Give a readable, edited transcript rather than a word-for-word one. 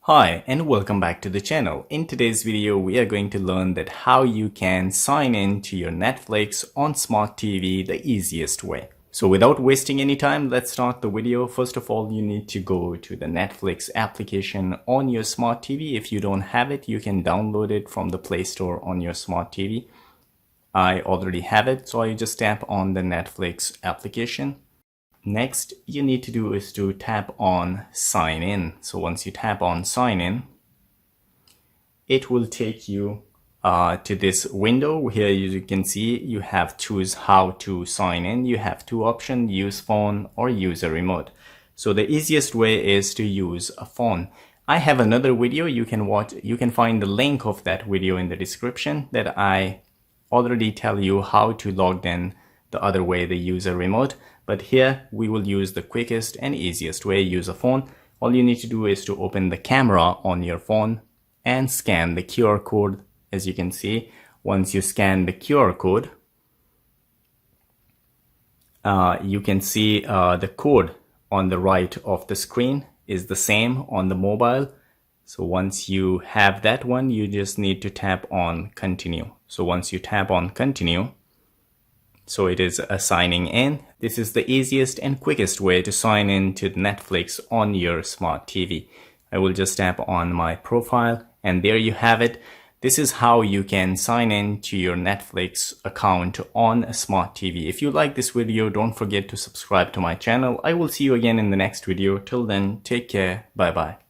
Hi and welcome back to the channel. In today's video, we are going to learn that how you can sign in to your Netflix on Smart TV the easiest way. So without wasting any time, let's start the video. First of all, you need to go to the Netflix application on your Smart TV. If you don't have it, you can download it from the Play Store on your Smart TV. I already have it, so I just tap on the Netflix application. Next, you need to do is to tap on sign in. So once you tap on sign in, it will take you to this window. Here you can see you have choose how to sign in. You have two options, use phone or use a remote. So the easiest way is to use a phone. I have another video you can watch. You can find the link of that video in the description that I already tell you how to log in the other way, the user remote. But here we will use the quickest and easiest way, use a phone. All you need to do is to open the camera on your phone and scan the QR code. As you can see, once you scan the QR code, you can see the code on the right of the screen is the same on the mobile. So once you have that one, you just need to tap on continue. So once you tap on continue, so it is signing in. This is the easiest and quickest way to sign in to Netflix on your Smart TV. I will just tap on my profile and there you have it. This is how you can sign in to your Netflix account on a Smart TV. If you like this video, don't forget to subscribe to my channel. I will see you again in the next video. Till then, take care. Bye bye.